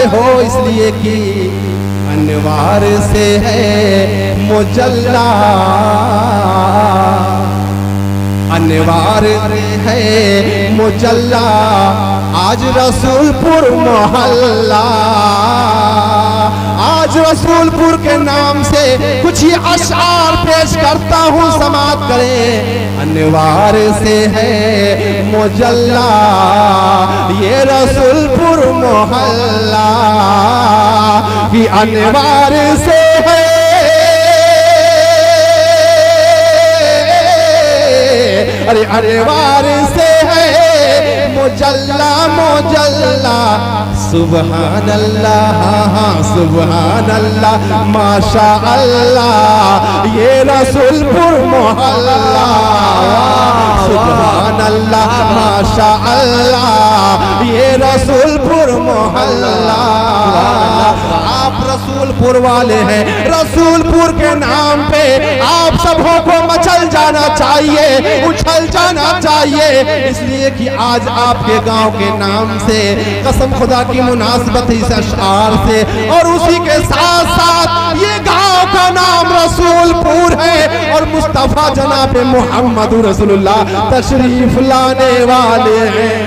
हो इसलिए कि अनवार से है मुजल्ला, अनवार है मुजल्ला आज रसूलपुर मोहल्ला। आज रसूलपुर के नाम से कुछ ही अशआर पेश करता हूँ, समाअत करें। अनवार से है मुजल्ला ये रसूलपुर मोहल्ला, कि अनवार से है, अरे अनवार से है मुजल्ला मुजल्ला। सुबहान अल्लाह, हाँ सुबहान अल्लाह, माशा अल्लाह ये रसूलपुर मोहल्ला। सुबहान अल्लाह माशा अल्लाह ये रसूलपुर मोहल्ला। आप रसूलपुर वाले हैं, रसूलपुर के नाम पे आप सबों को मचल जाना चाहिए, उछल जाना चाहिए, इसलिए कि आज आपके गांव के नाम से कसम खुदा की मुनासबत इस अशआर से, और उसी के साथ साथ ये गांव का नाम रसूलपुर है और मुस्तफा जनाब मोहम्मद रसूलुल्लाह तशरीफ लाने वाले हैं।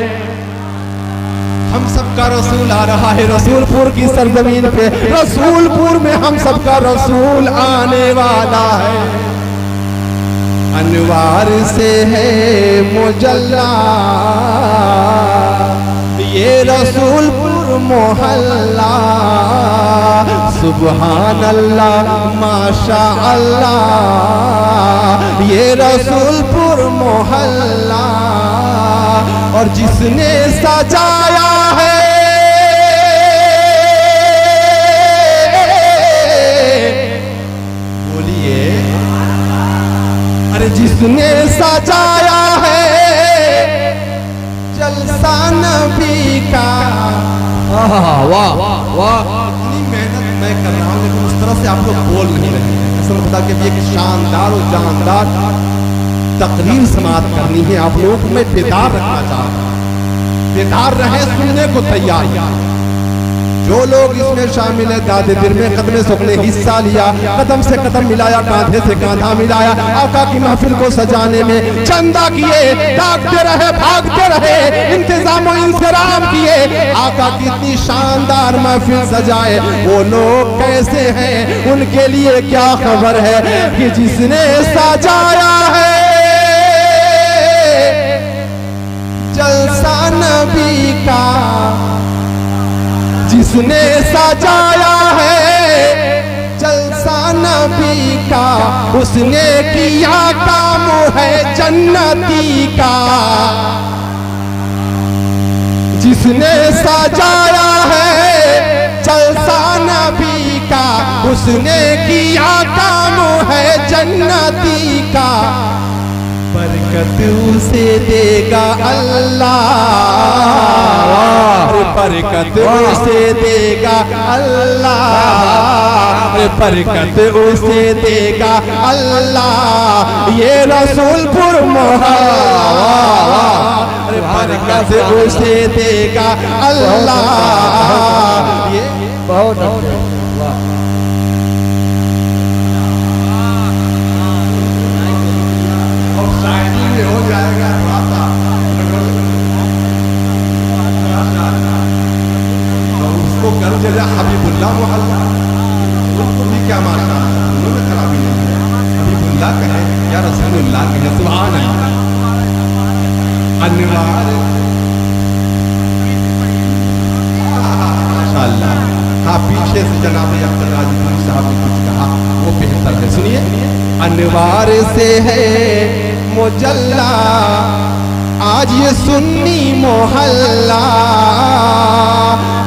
हम सबका रसूल आ रहा है रसूलपुर की सरजमीन पे, रसूलपुर में हम सबका रसूल आने वाला है। अनवार से है मुजल्ला ये रसूलपुर मोहल्ला। सुबहान अल्लाह माशा अल्लाह ये रसूलपुर मोहल्ला। और जिसने सजाया है, बोलिए, अरे जिसने सजाया है जलसा नबी का। वाह वाह वाह, इतनी मेहनत मैं कर रहा हूँ लेकिन उस तरह से आप लोग बोल नहीं रहे हैं। कसम खुदा के भी एक शानदार और जानदार तकरीर समाअत करनी है, आप लोग में बेदार रखना चाहता हूं, बेदार रहे, सुनने को तैयार। जो लोग इसमें शामिल है दादे दिल में कदम सुख ने हिस्सा लिया, कदम से कदम मिलाया, कांधे से कांधा मिलाया, आका की महफिल को सजाने में चंदा किए, भागते रहे भागते रहे, इंतजाम और इंतजाम किए, आका की इतनी शानदार महफिल सजाए। वो लोग कैसे हैं, उनके लिए क्या खबर है कि जिसने सजाया है जलसा नबी का, जिसने सजाया है जलसा नबी का, उसने किया काम है जन्नती का। जिसने सजाया है जलसा नबी का, उसने किया काम है जन्नती का। बरकत उसे देगा अल्लाह, बरकत उसे देगा अल्लाह, बरकत उसे देगा अल्लाह ये रसूलपुर मोहल्ला। बरकत उसे देगा अल्लाह ये बहुत हो जाएगा। उसको कर दिया हबीबुल्लाह मोहल्ला, उसको भी क्या मानना, उन्होंने खराबी नहीं है। हबीबुल्लाह कहे या रसूलुल्लाह कहे, सुभान अल्लाह। अनिवार्य माशाअल्लाह। हाँ, पीछे से जनाब अब्दुल राज़ी साहब ने कुछ कहा, वो बेहतर है, सुनिए। अनिवार्य से है मुजल्ला आज ये सुन्नी मोहल्ला,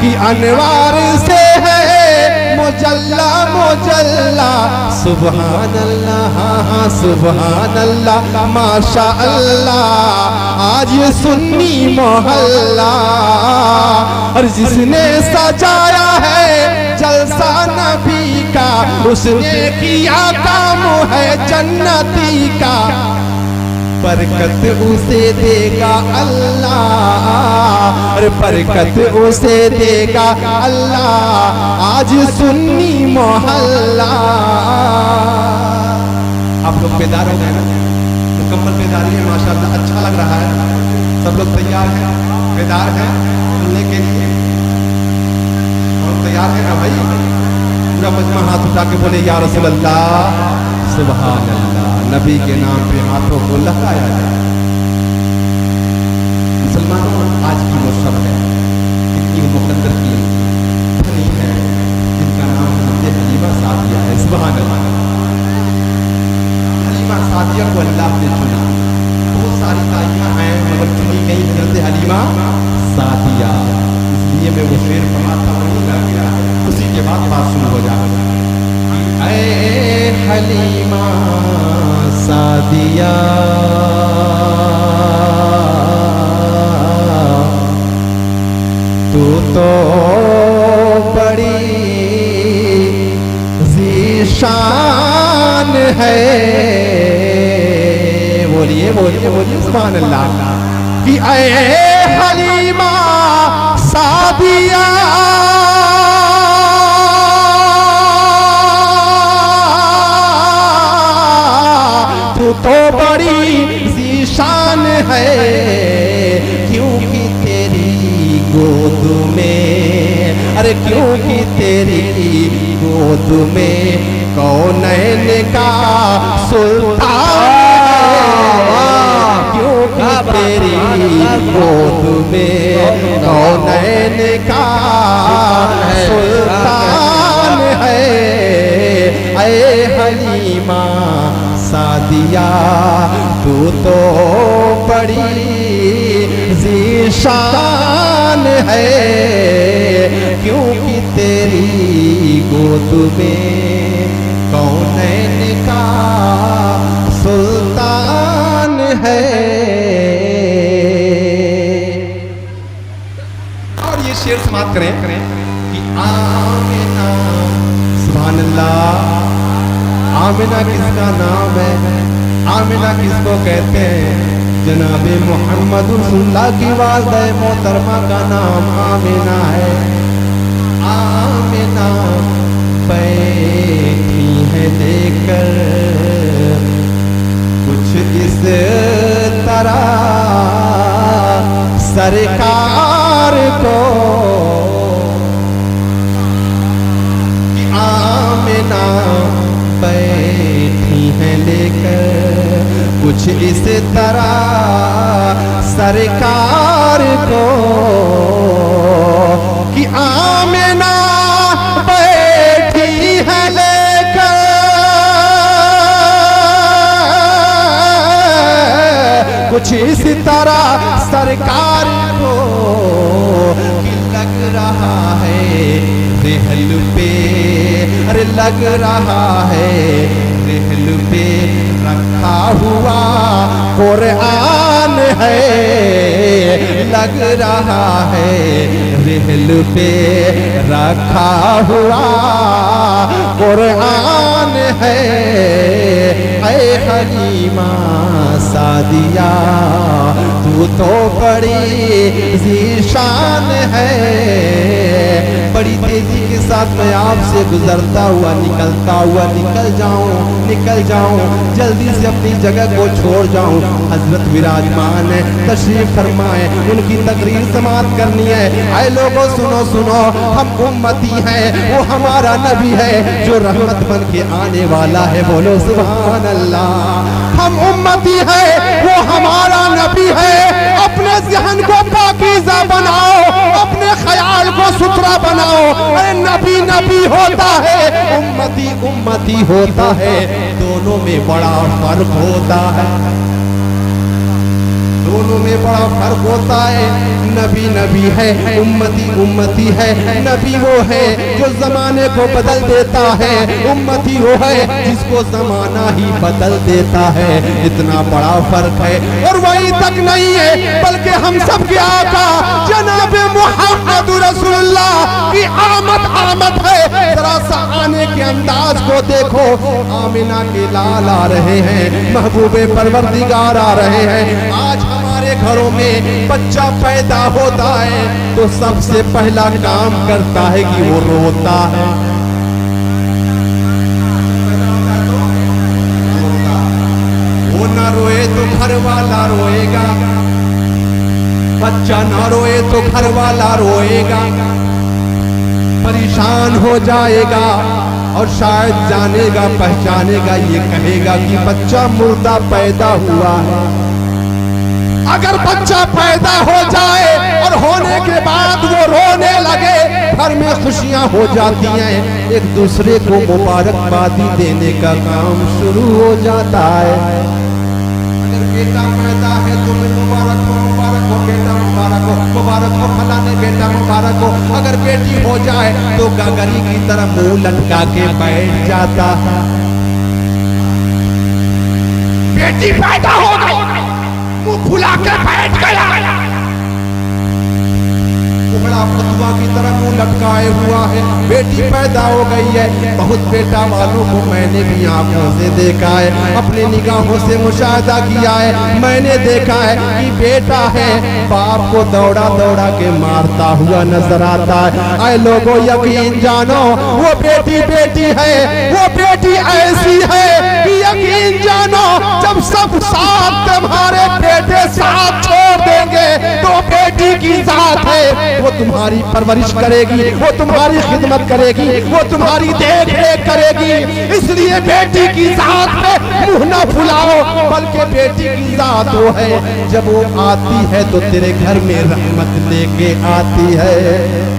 कि अनवार से है मुजल्ला मुजल्ला। सुबहान अल्लाह, हाँ सुबहान अल्लाह माशा अल्लाह आज ये सुन्नी मोहल्ला। और जिसने सजाया है जलसा नबी का, उसने किया काम है जन्नती का। बरकत उसे देगा अल्लाह, अरे बरकत उसे देगा अल्लाह, आज सुन्नी मोहल्ला। आप लोग बेदार हो गए ना? मुकम्मल बेदारी है माशाअल्लाह, अच्छा लग रहा है। सब लोग तैयार हैं, बेदार हैं सुनने के लिए? और तैयार है ना भाई? पूरा मजमा हाथ उठा के बोले या रसूल अल्लाह, सुभान अल्लाह। नबी के नाम पे हाथों को लहराया जाए। मुसलमानों, आज की वो शब है, इतनी मुकद्दर की धनी है, जिनका नाम हज़रत हलीमा सादिया है। सुभान अल्लाह। हलीमा सादिया को अल्लाह ने चुना। बहुत सारी ताइयां हैं मगर चुनी गई हज़रत हलीमा सादिया। इसलिए मैं वो शेर फरमाता हूँ गा गया, उसी के बाद बात शुरू हो जाएगा। ऐ हलीमा सादिया, तू तो बड़ी ज़ीशान है। बोलिए बोलिए बोलिए सुभान अल्लाह। कि ऐ हलीमा सादिया, तो बड़ी ज़ीशान है, क्योंकि तेरी गोद में, अरे क्योंकि तेरी गोद में कौनैन का सुल्तान है, क्योंकि तेरी गोद में कौनैन का सुल्तान है। ऐ हलीमा सादिया, तू तो बड़ी ज़ीशान है, क्योंकि तेरी गोद में कौनैन का सुल्तान है। और ये शेर समाप्त करें कि आमिना, सुभान अल्लाह। आमिना किसका नाम है? आमिना किसको कहते हैं? जनाबे मोहम्मद रसूलुल्लाह की वालिदा मोहतरमा का नाम आमिना है। आमिना बैठी है लेकर कुछ इस तरह सरकार को, कि आमिना बैठी है लेकर कुछ इस तरह सरकार को, कि आमिना बैठी है लेकर कुछ इस तरह सरकार को, कि लग रहा है रेहल पे, अरे लग रहा है रेहल पे रखा हुआ कुरान है, लग रहा है रेहल पे रखा हुआ कुरान है। ऐ हलीमा सादिया, तू तो बड़ी ज़ीशान है। बड़ी तेजी के साथ मैं आपसे गुजरता हुआ निकल जाऊं, जल्दी से अपनी जगह को छोड़ जाऊं। हजरत विराजमान है, तशरीफ फरमाए, उनकी तकरीर समाप्त करनी है। आए लोगों सुनो सुनो, हम उम्मती हैं, वो हमारा नबी है जो रहमत बन के आने वाला है। बोलो सुभान अल्लाह। हम उम्मती हैं, वो हमारा नबी है। अपने ज़हन को पाकीज़ा बनाओ, अपने ख्याल को सुथरा बनाओ। अरे नबी नबी होता है, उम्मती उम्मती होता है, दोनों में बड़ा फर्क होता है, दोनों में बड़ा फर्क होता है। नबी नबी है, उम्मती उम्मती है। नबी वो है जो जमाने को बदल देता है, उम्मती वो है जिसको जमाना ही बदल देता है। इतना बड़ा फर्क है। और वही तक नहीं है बल्कि हम सब के आका जनाब मुहम्मद रसूलुल्लाह की आमद है। जरा सा आने के अंदाज को देखो। आमिना के लाल आ रहे हैं, महबूबे परवरदिगार आ रहे हैं। आज हमारे घरों में बच्चा पैदा होता है तो सबसे पहला काम करता है कि वो रोता है। वो ना रोए तो घर वाला रोएगा, बच्चा ना रोए तो घर वाला रोएगा, परेशान हो जाएगा और शायद जानेगा पहचानेगा, ये कहेगा कि बच्चा मुर्दा पैदा हुआ है। अगर बच्चा पैदा हो जाए और होने के बाद वो रोने लगे, घर में खुशियां हो जाती हैं, एक दूसरे को मुबारकबादी देने का काम शुरू हो जाता है। अगर बेटा पैदा है तो मुबारक हो, मुबारक हो बेटा, मुबारक हो, मुबारक हो फलाने बेटा, मुबारक हो। अगर बेटी हो जाए तो गगरी की तरह मुंह लटका के बैठ जाता है। बेटी पैदा हो गई, मुंह फुला के बैठ गया, बड़ा फतवा की तरह मुंह लटकाए हुआ है। बेटी पैदा हो गई है, बहुत बेटा वालों को मैंने भी आंखों से देखा है, अपने निगाहों से मुशाहिदा किया है। मैंने देखा है कि बेटा है, बाप को दौड़ा दौड़ा के मारता हुआ नजर आता है। आए लोगों यकीन जानो, वो बेटी बेटी है, वो बेटी ऐसी है कि यकीन जानो जब सब साथ तुम्हारे बेटे साथ छोड़ देंगे तो बेटी की जात है, वो तुम्हारी परवरिश करेगी, वो तुम्हारी खिदमत करेगी, वो तुम्हारी देख रेख करेगी। इसलिए बेटी की जात पे मुंह न फुलाओ, बल्कि बेटी की जात वो है जब वो आती है तो तेरे घर में रहमत लेके आती है।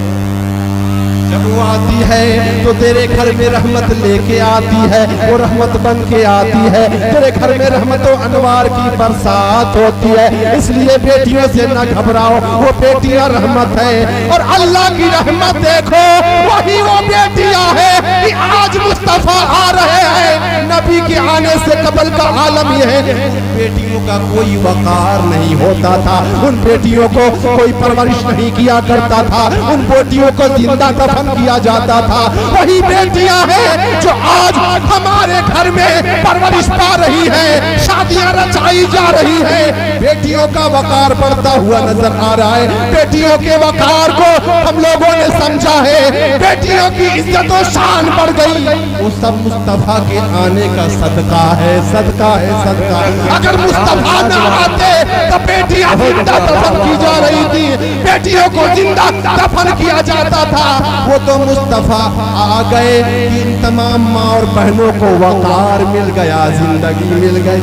जब वो आती है तो तेरे घर में रहमत लेके आती है, वो रहमत बन के आती है, तेरे घर में रहमतों अनवार की बरसात होती है। इसलिए बेटियों से न घबराओ, वो बेटियां रहमत है। और अल्लाह की रहमत देखो, वही वो बेटियां हैं कि आज मुस्तफा आ रहे हैं। नबी के आने से कबल का आलम यह है, बेटियों का कोई वकार नहीं होता था, उन बेटियों को कोई परवरिश नहीं किया करता था, उन बेटियों को जिंदा दफन किया जाता था। वही बेटियां हैं जो आज हमारे घर में परवरिश पा रही है, शादियां रचाई जा रही है। बेटियों का वकार बढ़ता हुआ नजर आ रहा है। बेटियों के वकार को हम लोगों ने समझा है, बेटियों की इज्जत और शान बढ़ गई। वो सब मुस्तफा के आने का सदका है, सदका है, सदका। अगर मुस्तफा न आते तो बेटियां जिंदा दफन की जा रही थी, बेटियों को जिंदा दफन किया जाता था। वो तो मुस्तफा आ गए कि इन तमाम माँ और बहनों को वकार मिल गया, जिंदगी मिल गई।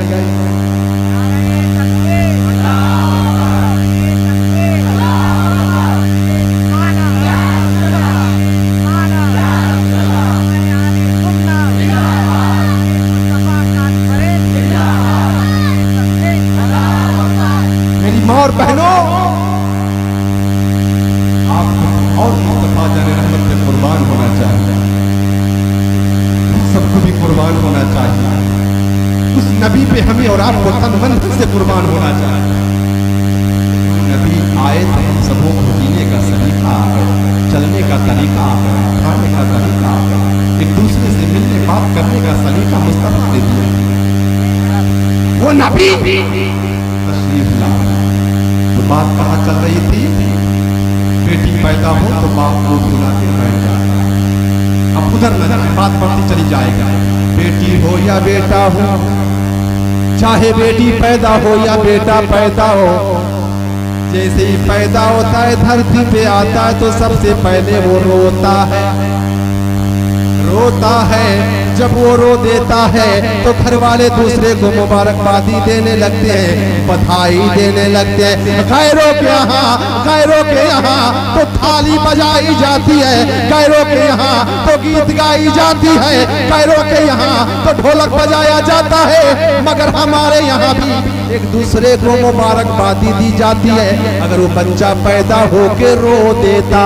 मेरी माँ और बहनों, और मुस्तफा जाने रहमत पे कुर्बान होना चाहिए, सबको भी कुर्बान होना चाहिए। उस नबी पे हमें और आपको तन मन से कुर्बान होना चाहिए। नबी आए तो हम सबों को जीने का सलीका आ गया, चलने का तरीका आ गया, खाने का तरीका आ गया, एक दूसरे से मिलने बात करने का सलीका मुस्तफा ने दिया। वो नबी तशरीफ ला, तो बात कहाँ चल रही थी? बेटी पैदा हो तो बाप को बुला के बैठ जाता है। अब उधर न जाए, बात बढ़ती चली जाएगा। बेटी हो या बेटा हो, चाहे बेटी पैदा हो या बेटा पैदा हो, जैसे ही पैदा होता है धरती पे आता है तो सबसे पहले वो रोता है, रोता है। जब वो रो देता है तो घर वाले दूसरे को मुबारकबादी देने लगते हैं, बधाई देने लगते हैं। गैरों के यहाँ तो थाली बजाई जाती है, गैरों के यहाँ तो गीत गाई जाती है, गैरों के यहाँ तो ढोलक बजाया जाता है। मगर हमारे यहाँ भी एक दूसरे को मुबारकबादी दी जाती है। अगर वो बच्चा पैदा होके रो देता,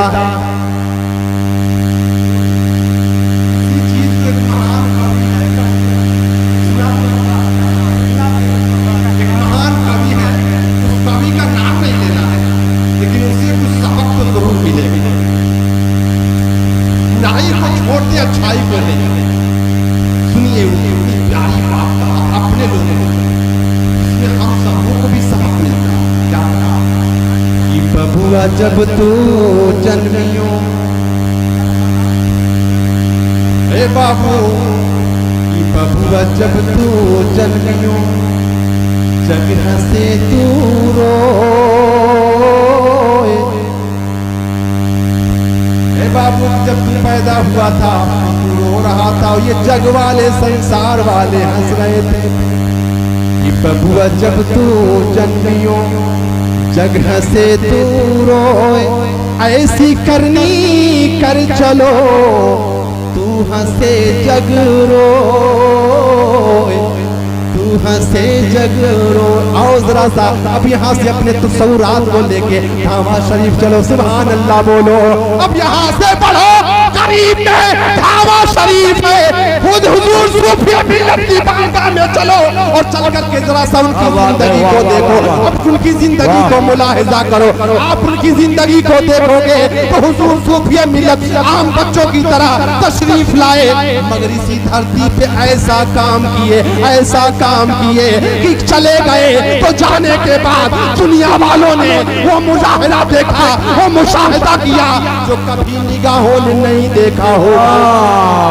अच्छाई को ले सुनिए उनकी प्यारी बात का अपने लोगों को, इसमें हम सबों को भी सबक मिलता है। क्या कहा कि बबुआ जब तू जन्मियो, हे बाबू कि बबुआ जब तू जन्मियो, जगह से तू रोए। बाबू जब तू पैदा हुआ था तू रो रहा था, ये जग वाले संसार वाले हंस रहे थे कि बबुआ जब तू जन्मियो, जगह से तू रोए। ऐसी करनी कर चलो, तू हंसे जग रोए, तू हंसे जग रो। आओ जरा सा अब यहाँ से अपने तसव्वुरात को लेके धावा शरीफ चलो, सुभान अल्लाह बोलो। अब यहाँ से बढ़ो, करीब में धावा शरीफ है, खुद हुजूर सूफी मिल्लत की बारगाह में चलो और चल करके जरा सा उनकी जिंदगी को देखो। अब उनकी जिंदगी को मुलाहिजा करो। आप उनकी जिंदगी को देखोगे तो हुजूर सूफी मिल्लत आम बच्चों की तरह तशरीफ लाए, मगर इसी धरती पे ऐसा काम किए, ऐसा काम किए कि चले गए तो जाने के बाद दुनिया वालों ने वो मुजाहिदा देखा, वो मुशाहिदा किया जो कभी निगाहों ने नहीं देखा होगा।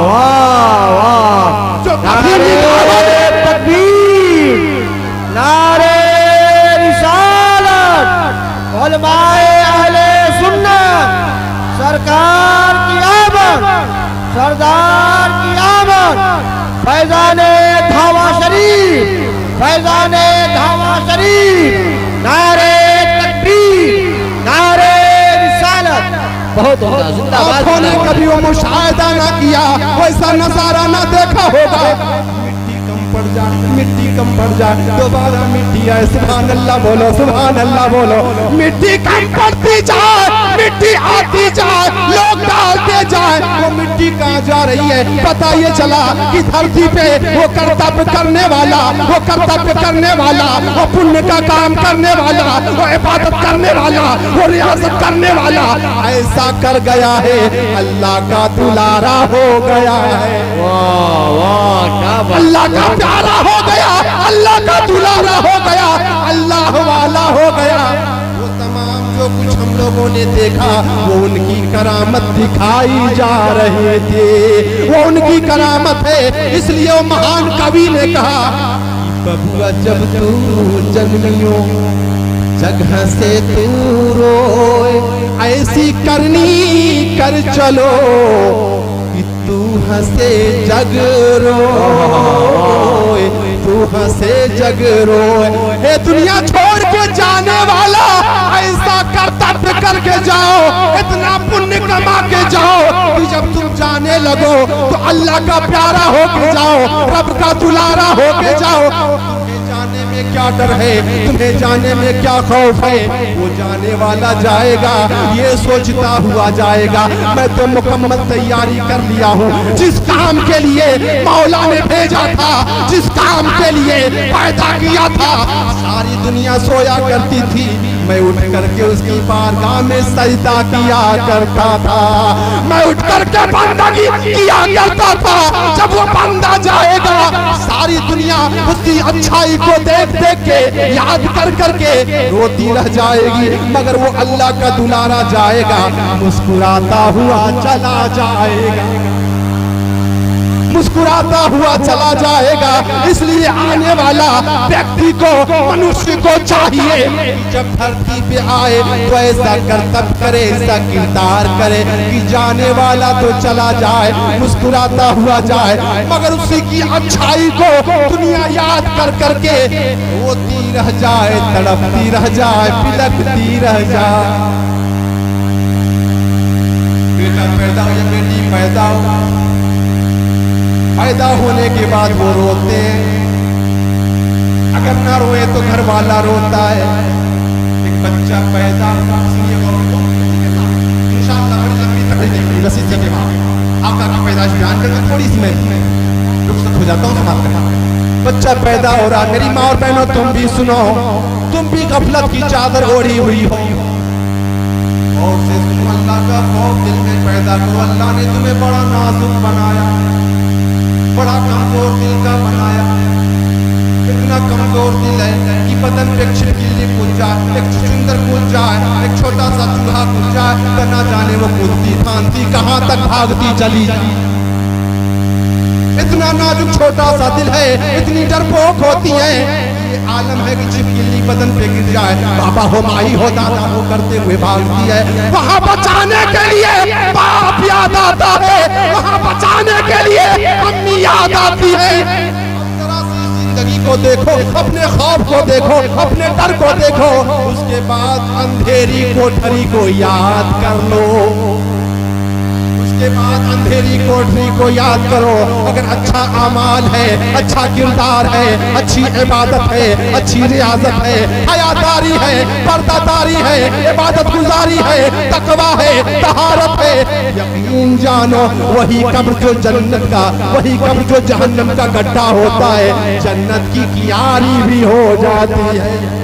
वाह वाह, जो कभी निगाहों ने तकबीर, नारे रिसालत, उलमाए अहले सुन्नत, सरकार की आमद, सरदार की आमद, फैजाने धावा शरीफ, फैजाने धावा शरीफ, नारे तकबीर, नारे रिसालत। बहुत आँखों ने कभी वो मुशाहिदा ना किया, वैसा नजारा ना देखा होगा। मिट्टी कम पड़ जाए दोबारा मिट्टी आए, सुभान अल्लाह बोलो, सुभान अल्लाह बोलो। मिट्टी कम पड़ती जाए, मिट्टी आती जाए, लोग डालते जाए, वो मिट्टी कहाँ जा रही है पता ये चला कि धरती पे वो कर्तव्य करने वाला, वो कर्तव्य करने वाला, वो पुण्य का काम करने वाला, वो इबादत करने वाला, वो रियासत करने वाला ऐसा कर गया है, अल्लाह का दुलारा हो गया है। वाह वाह, क्या अल्लाह का प्यारा हो गया, अल्लाह का दुलारा हो गया, अल्लाह वाला हो गया। वो तमाम जो कुछ हम लोगों ने देखा वो उनकी करामत दिखाई जा रहे थे, वो उनकी करामत है। इसलिए वो महान कवि ने कहा बबुआ जब तू जन्मियो, जगह से तू रोए। ऐसी करनी कर चलो कि तू हंसे जग रोए, तू हंसे जग रोए। ये दुनिया छोड़ के जाने वाला ऐसा कर्तव्य करके जाओ, इतना पुण्य कमा के जाओ कि जब तुम जाने लगो तो अल्लाह का प्यारा होके जाओ, रब का दुलारा होके जाओ। जाने में क्या डर है, तुम्हें जाने में क्या खौफ है, वो जाने वाला जाएगा, ये सोचता हुआ जाएगा मैं तो मुकम्मल तैयारी कर लिया हूँ। जिस काम के लिए मौला ने भेजा था, जिस काम के लिए पैदा किया था, सारी दुनिया सोया करती थी, मैं उठ करके उसकी बारगाह में सजदा किया करता था, मैं उठ करके बंदगी किया करता था। जब वो बंदा जाएगा सारी दुनिया उसकी अच्छाई को देख देख के याद कर करके रोती रह जाएगी, मगर वो अल्लाह का दुलारा जाएगा, मुस्कुराता हुआ चला जाएगा, मुस्कुराता हुआ चला जाएगा। इसलिए आने वाला व्यक्ति को, मनुष्य को चाहिए जब धरती पे आए तो ऐसा कर्तव्य करे, ऐसा किरदार करे कि जाने वाला तो चला जाए, मुस्कुराता हुआ जाए, मगर उसी की अच्छाई को दुनिया याद कर करके रोती रह जाए, तड़पती रह जाए, बिलखती रह जाए। बेटा पैदा हो या बेटी पैदा हो, पैदा होने के बाद वो रोते हैं, अगर ना रोए तो घर वाला रोता है। एक बच्चा पैदा इंशाअल्लाह बड़ी लंबी तकरीर नहीं नसीहत के बाद आपका की पैदाइश बयान करके थोड़ी सी मैं रुखसत हो जाता हूँ समाप्त करना। बच्चा पैदा हो रहा, मेरी माँ और बहनों तुम भी सुनो, तुम भी गफलत की चादर ओढ़ी हुई हो और से तुम अल्लाह का खौफ दिल में पैदा करो। अल्लाह ने तुम्हें बड़ा नाजुक बनाया, बड़ा कमजोर दिल का बनाया। इतना कमजोर दिल है कि बदन पे एक छिपकली कूद जाए, एक चुचुंदर कूद जाए, एक छोटा सा चूहा कूद जाए तो ना जाने वो कूदती फांदती कहाँ तक भागती चली जाए। इतना नाजुक छोटा सा दिल है, इतनी डरपोक होती है। ये आलम है कि छिपकली बदन पे गिर जाए, बाबा हो माई हो दादा हो करते हुए भागती है। वहाँ बचाने के लिए बाप याद आता है, वहाँ बचाने के लिए अम्मी याद आती है। जरा सी जिंदगी को देखो, अपने खौफ को देखो, अपने डर को देखो, उसके बाद अंधेरी कोठरी को याद कर लो। उसके बाद अंधेरी कोठरी को याद करो। अगर अच्छा अमाल है, अच्छा किरदार है, अच्छी इबादत है, अच्छी रियाजत है, हयादारी है, पर्दादारी है, इबादत गुजारी है, तकवा है, तहारत है, यकीन जानो वही कब्र जो जन्नत का, वही कब्र जो जहन्नम का गड्ढा होता है, जन्नत की कियारी भी हो जाती है।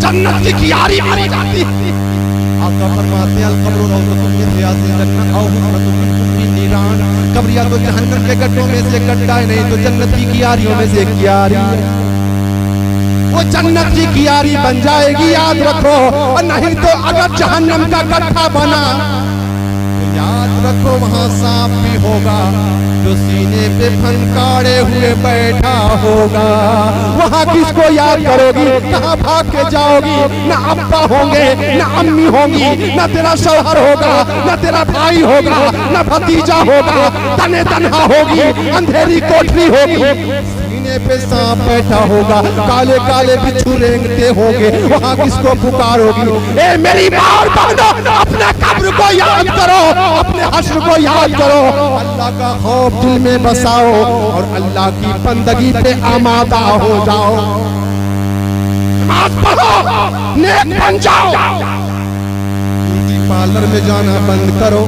जन्नत की कियारी मारी जाती है। आका फरमाते हैं अलकब्र रौज़तुम मिन रियाज़िल जन्नत औ हुफ़्रतुम मिन कुफ़्री नीरान। कब्र या तो जहन्नम के गड्ढों में से गड्ढा है, नहीं तो जन्नत की कियारियों में से कियारी। वो जन्नत की कियारी बन जाएगी याद रखो, और नहीं तो अगर जहन्नम का गड्ढा बना तो याद रखो वहाँ सांप भी होगा जो सीने पे फनकारे हुए बैठा होगा। वहाँ किसको याद करोगी, कहाँ भाग के जाओगी? ना अब्बा होंगे, ना अम्मी होंगी, ना तेरा शौहर होगा, ना तेरा भाई होगा, ना भतीजा होगा, तने तन्हा होगी, अंधेरी कोठरी होगी, सीने पे सांप बैठा होगा, काले काले बिच्छू रेंगते होंगे। वहाँ किसको पुकारोगी? ए मेरी माँ और बहनों, अपने कब्र को याद करो, अपने हश्र को याद करो, अल्लाह का खौफ दिल में बसाओ और अल्लाह की बंदगी पे आमादा हो जाओ। नमाज पढ़ो, नेक बन जाओ। पार्लर में जाना बंद करो,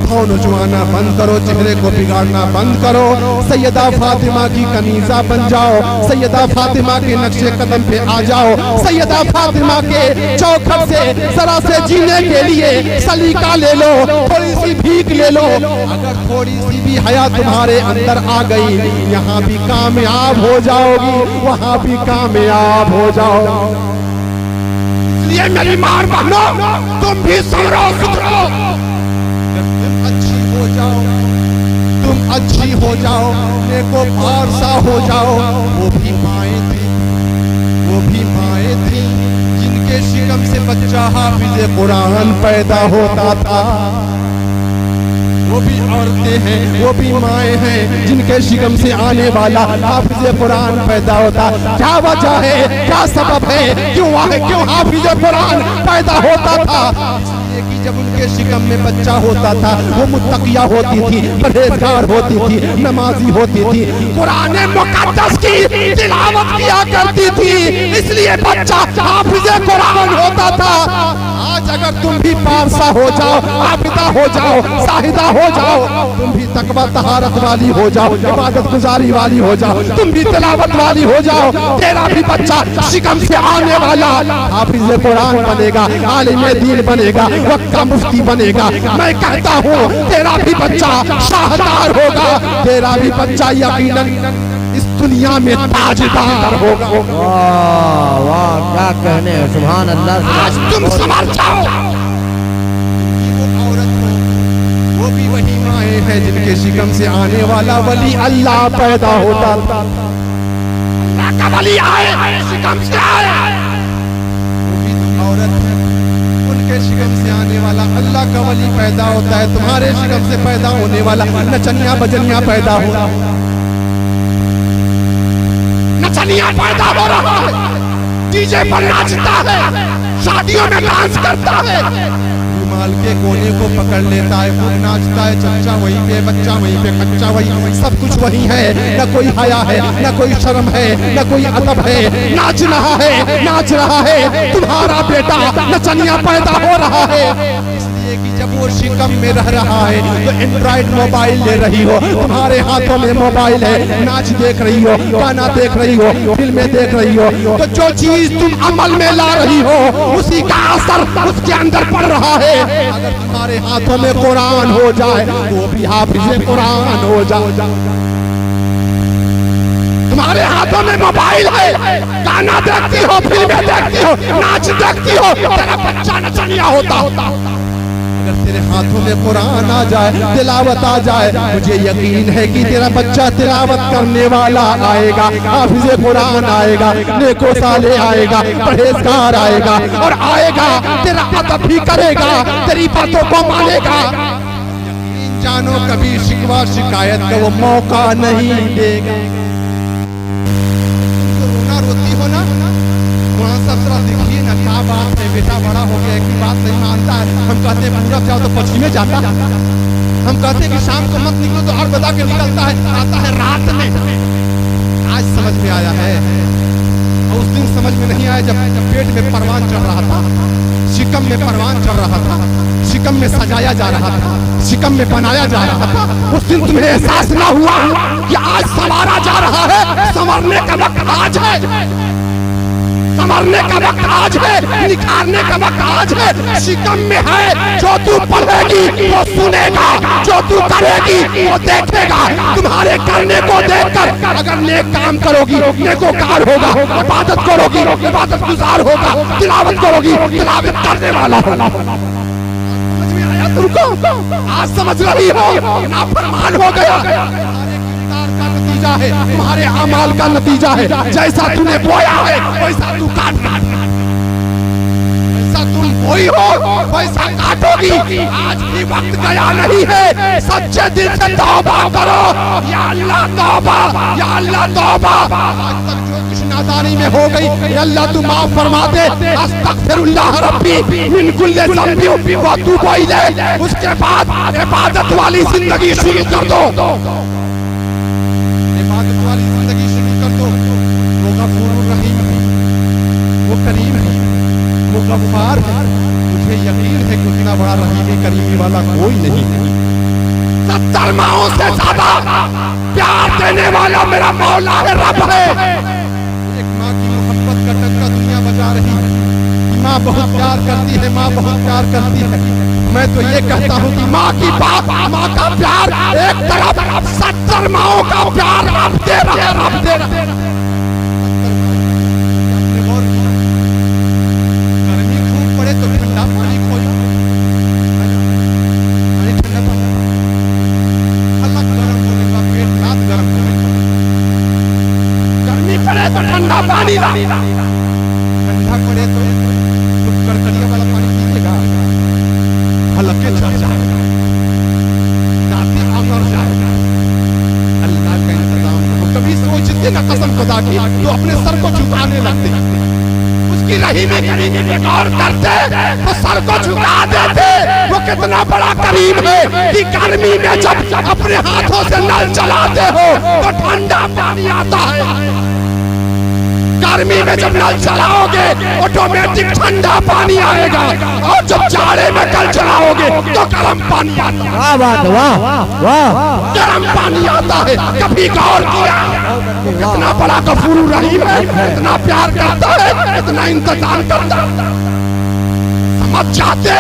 फोन उजवाना बंद करो, चेहरे को बिगाड़ना बंद करो। सैयदा फातिमा की कनीजा बन जाओ, सैयदा फातिमा के नक्शे कदम पे आ जाओ, सैयदा फातिमा के चौखट से जरा से जीने के लिए सलीका ले लो, थोड़ी सी भीख ले लो। अगर थोड़ी सी भी हया तुम्हारे अंदर आ गई, यहाँ भी कामयाब हो जाओगी, वहाँ भी कामयाब हो जाओ। ये मेरी मार बहनों, तुम भी संभरो सुधरो। तुम अच्छी हो जाओ, तुम अच्छी हो जाओ, नेको पारसा हो जाओ। वो भी माएँ थी, वो भी माएँ थी जिनके शिकम से बच्चा हाफिज़े कुरान पैदा होता था। वो भी औरतें हैं, वो भी माएँ हैं जिनके शिकम से आने वाला हाफिज़े कुरान पैदा होता। क्या वजह है, क्या सबब है, क्यों हाफिज़े कुरान पैदा होता था? कि जब उनके शिकम में बच्चा होता था वो मुत्तकिया होती थी, परहेजगार होती थी, नमाजी होती थी, कुरान मुक़द्दस की तिलावत किया करती थी, इसलिए बच्चा हाफिज़े कुरान होता था। आज अगर तुम भी पारसा हो जाओ, आबिदा हो जाओ, साहिदा हो जाओ, तुम भी तकवा तहारत वाली हो जाओ, इबादत गुजारी वाली हो जाओ, तुम भी तिलावत वाली हो जाओ, तेरा भी बच्चा शिकम से आने वाला हाफिज़े कुरान बनेगा, आलिम दीन बनेगा, वक्त का मुफ्ती बनेगा। मैं कहता हूँ तेरा भी बच्चा शाहदार होगा, तेरा भी बच्चा यकीनन इस दुनिया में ताजदार होगा। वाह वाह, क्या कहने हैं, सुभान अल्लाह। आज तुम समझ जाओ, वो औरत हो, वो भी वही माएँ हैं जिनके शिकम से आने वाला वली अल्लाह पैदा होता था। अल्लाह का वली आए, शिकम से आए, वो भी तो औरत है, उनके शिकम से आने वाला अल्लाह का वली पैदा होता है। तुम्हारे शिकम से पैदा होने वाला नचनिया बजनिया पैदा हो, नचनिया पैदा हो रहा है। डीजे पर नाचता है, शादियों में डांस करता है, रुमाल के कोने को पकड़ लेता है, खूब नाचता है, चच्चा वहीं पे, बच्चा वहीं पे, कच्चा वहीं, सब कुछ वहीं है। न कोई हया है, न कोई शर्म है, न कोई अदब है। नाच रहा है, नाच रहा है, तुम्हारा बेटा नचनिया पैदा हो रहा है। इसलिए कि जब वो शिकम में रह रहा है तो एंड्रॉइड मोबाइल ले रही हो, तुम्हारे हाथों में मोबाइल है, नाच देख रही हो, गाना देख रही हो, फिल्में देख रही हो, तो जो चीज तुम अमल में ला रही हो उसी का असर उसके अंदर पड़ रहा है। अगर तुम्हारे हाथों में कुरान हो जाए तो भी हाफिज़ कुरान हो जाए। तुम्हारे हाथों में मोबाइल है, गाना देखती हो, फिल्में देखती हो, नाच देखती हो, तेरा बच्चा नचनिया होता। अगर तेरे हाथों में कुरान आ जाए, तिलावत आ जाए, मुझे यकीन है कि तेरा बच्चा तिलावत करने वाला आएगा, हाफिज़े कुरान आएगा, नेको साले आएगा, परहेजगार आएगा, और आएगा तेरा अदब भी करेगा, तेरी बातों को मानेगा। यकीन जानो कभी शिकवा शिकायत का वो मौका नहीं देगा। रोना रोती हो ना, वहाँ सब तरह देखिए ना, क्या बात है, बेटा बड़ा हो गया कि बात नहीं मानता है। हम कहते हैं पूरा जाओ तो पश्चिमे जाता, हम कहते हैं कि शाम को मत निकलो तो और बता के निकलता है, आता है रात में। आज समझ में आया है, और उस दिन समझ में नहीं आया जब पेट में परवान चढ़ रहा था, शिकम में परवान चढ़ रहा था, शिकम में सजाया जा रहा था, शिकम में बनाया जा रहा था। उस दिन तुम्हें एहसास ना हुआ कि आज संवारा जा रहा है, संवरने का वक्त आज है, संवरने का वक्त आज है, निखारने का वक्त आज है। शिकम में है, जो तू पढ़ेगी वो सुनेगा, जो तू करेगी वो देखेगा। तुम्हारे करने को देखकर अगर नेक काम करोगी नेकोकार होगा, इबादत करोगी इबादत गुजार होगा, तिलावत करोगी तिलावत करने वाला होगा। समझ में आया तुमको? आज समझ रही हो, नाफरमान हो गया, है तुम्हारे अमाल का नतीजा है। जैसा तूने बोया है वैसा तू काट, वैसा तुम बोई हो वैसा काटोगी। आज भी वक्त गया नहीं है, सच्चे दिल से तौबा करो, या अल्लाह तौबा, या अल्लाह तौबा। आज तक जो कुछ नादानी में हो गई अल्लाह तू माफ फरमा दे। अस्तगफिरुल्लाह रब्बी मिन कुल्ली ज़ंबी व अतूबु इलैह। उसके बाद इबादत वाली जिंदगी शुरू कर दो, वाली जिंदगी शुरू कर दो। वो गफूर रहीम है, वो करीम है, वो गफ्फार है। मुझे यकीन है कि उतना बड़ा रहीमी करीमी वाला कोई नहीं है। 70 माओं से ज्यादा प्यार देने वाला मेरा मौला है, रब है। एक माँ की मोहब्बत का डंका दुनिया बजा रही है। माँ बहुत प्यार करती है, माँ बहुत प्यार करती है। मैं तो ये कहता हूँ कि माँ की बात, माँ का प्यार एक तरफ, 70 माओं का प्यार आप दे रहे, आप दे रहे। गर्मी खूब पड़े तो ठंडा पानी खोलो, ठंडा पानी, हल्का गर्म होने का पेट रात गर्म होने का। गर्मी पड़े तो ठंडा पानी, ठंडा पड़े तो कड़कड़िया वाला पानी पीजिएगा, हल्के चढ़ जाएगा, दांती अमर जाएगा। अल्लाह का इंतजाम हो। कभी सोचते ना कसम खुदा की तो अपने सर को झुकाने लगते, उसकी रहीमी करीमी पे गौर करते तो सर को झुका देते। वो कितना बड़ा करीम है कि गर्मी में जब अपने हाथों से नल चलाते हो तो ठंडा पानी आता है। गर्मी में जब नल चलाओगे ऑटोमेटिक ठंडा पानी आएगा, और जब जाड़े में कल चलाओगे तो गर्म पानी आता है। वाह बात, वाह वाह, गर्म पानी आता है। कभी गौर किया कितना बड़ा गफूर रहीम है, इतना प्यार करता है, इतना इंतजाम करता है। समझ जाते,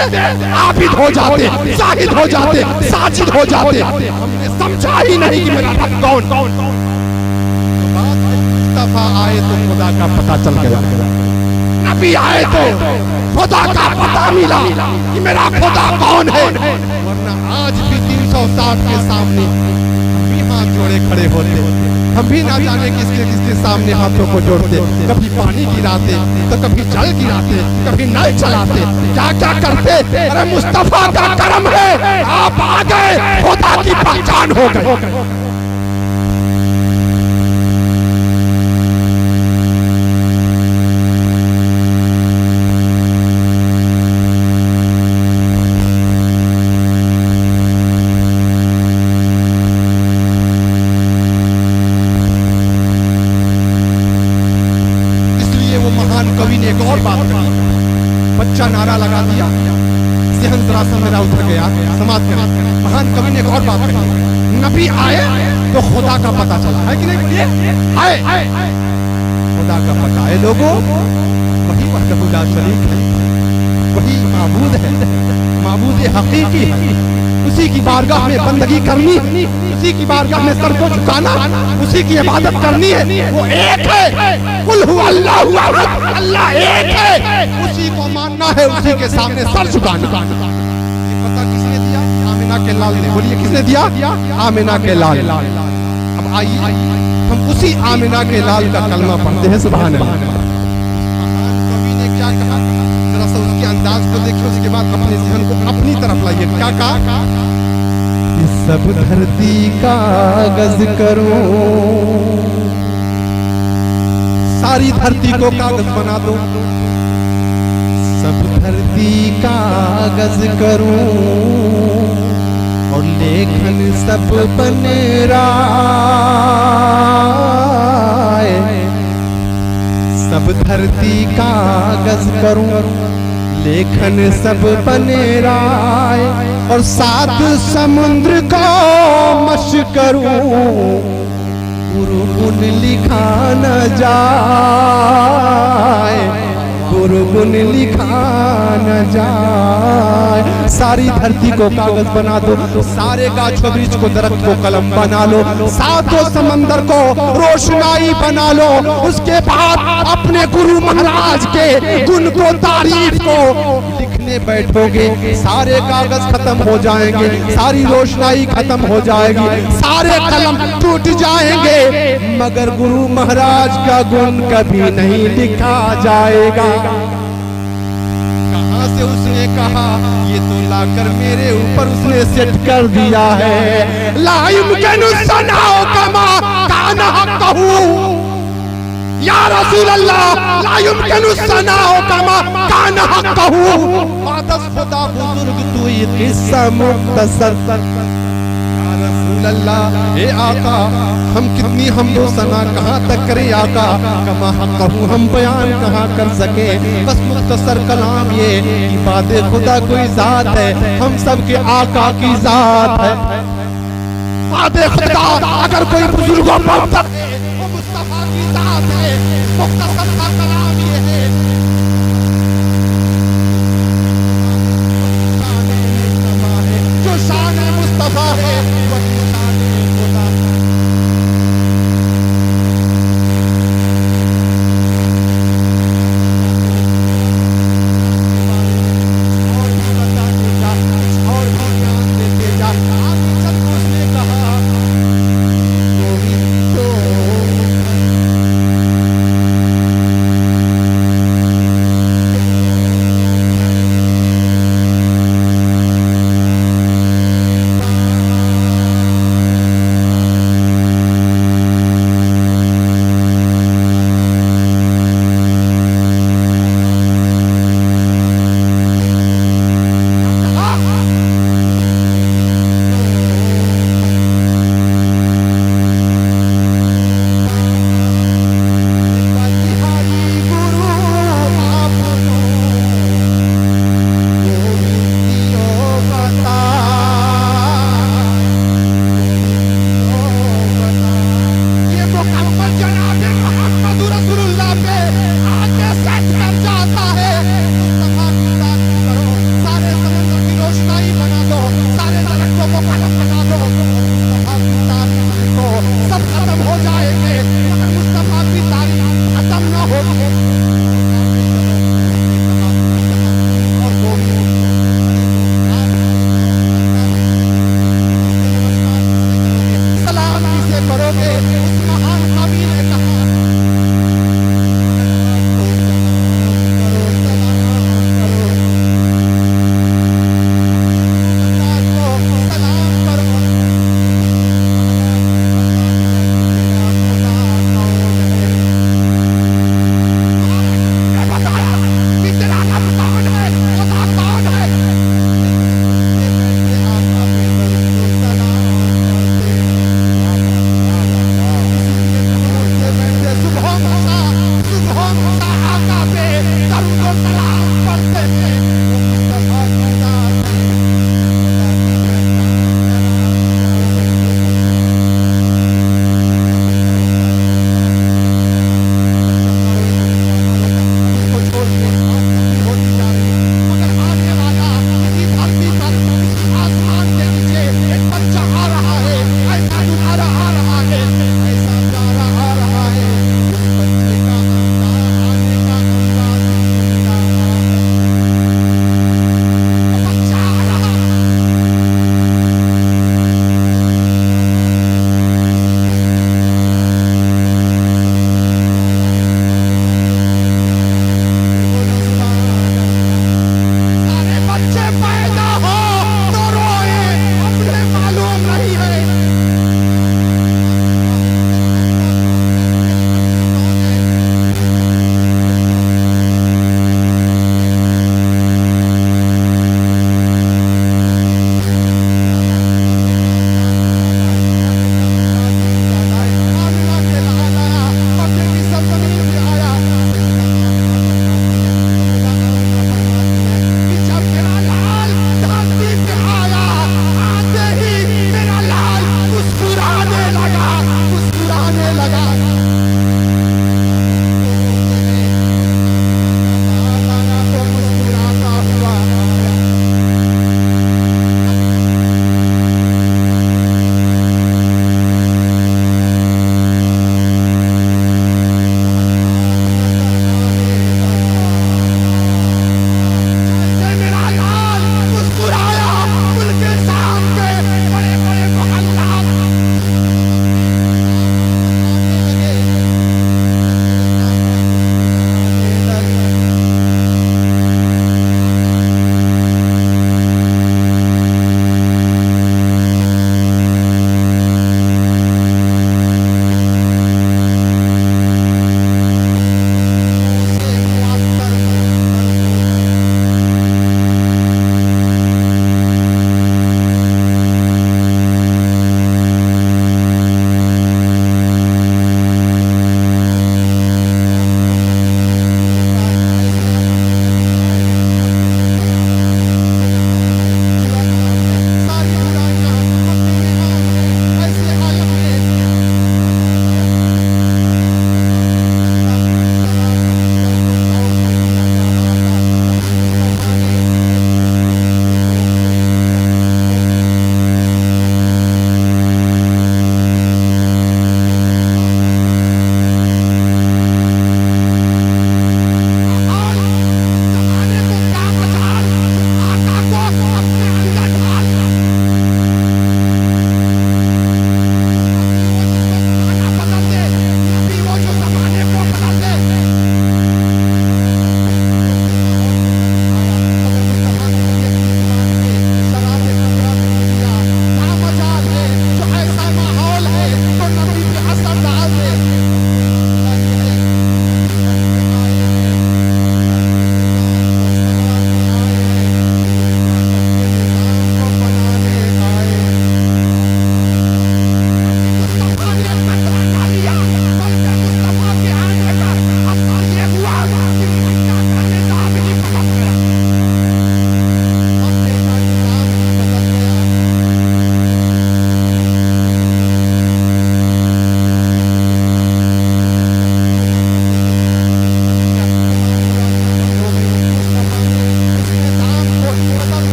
आबिद हो जाते, जाहिद हो जाते, साजिद हो जाते। हमने समझा ही नहीं कि मेरा रब कौन। मुस्तफा आए तो खुदा का पता चल गया, नबी आए तो खुदा का पता मिला कि मेरा खुदा कौन है। वरना आज भी 360 के सामने हम भी हाथ जोड़े खड़े होते, हम भी ना जाने किसके किसके सामने हाथों को जोड़ते। कभी पानी गिराते तो कभी जल गिराते, कभी नल चलाते, क्या क्या करते। अरे मुस्तफा का करम है, आप आ गए, खुदा की पहचान हो गई। बच्चा नारा लगा दिया, जहन जरा सा मेरा उतर गया। समाप्त करें। महान कवि ने एक और बात कही, नबी आए तो खुदा का पता चला, है कि नहीं? आए खुदा का पता है लोगों, वही वहदहू ला शरीक है, वही माबूद है, माबूद हकीकी है। उसी की बारगाह में बंदगी करनी, उसी की बारगाह में सर को झुकाना, उसी की इबादत करनी है। वो एक है, कुल हु अल्लाहु अहद, अल्लाह एक है, उसी को मानना है, उसी के सामने सर झुकाना। ये पता किसने दिया? आमिना के लाल ने। बोलिए किसने दिया? आमिना के लाल। अब आइए हम उसी आमिना के लाल का कलमा पढ़ते हैं। सुभान अल्लाह। महान कवि ने क्या कहा, जरा सा उसके अंदाज को देखिए, उसके बाद अपने जहन को अपनी तरफ लाइए। क्या कहा? सब धरती कागज करो, सारी धरती को कागज बना दो, सब धरती कागज करो और लेखन सब बन राय। सब धरती कागज करूं, लेखन सब बन राय और सात समुद्र को मश करूं, गुरुगुण लिखा न जाए, गुरुगुण लिखा न जाए। सारी धरती को कागज बना दो, सारे गाछो वृक्ष को दरख्त को कलम बना लो, सातों समंदर को रोशनाई बना लो। उसके बाद अपने गुरु महाराज के गुण को, तारीफ को लिखने बैठोगे, सारे कागज खत्म हो जाएंगे, सारी रोशनाई खत्म हो जाएगी, सारे कलम टूट जाएंगे, मगर गुरु महाराज का गुण कभी नहीं लिखा जाएगा। कहां से उसने कहा? ये तो लाकर मेरे ऊपर उसने सेट कर दिया है। ला युमकिनु सनाओ कमा काना कहूं, या रसूल अल्लाह ला युमकिनु सनाओ कमा काना कहूं। मादस खुदा बुजुर्ग तू ये किस्सा मुख्तसर। या रसूल अल्लाह, ए आका, हम कितनी हमदो सना कहाँ तक करे आका, कमा कहूँ हम बयान कहाँ कर सके। बस मुख्तसर कलाम ये कि बात खुदा कोई जात है, हम सब के आका की जात है। बात खुदा अगर कोई बुजुर्गों पर वो मुस्तफा की जात है। मुख्तसर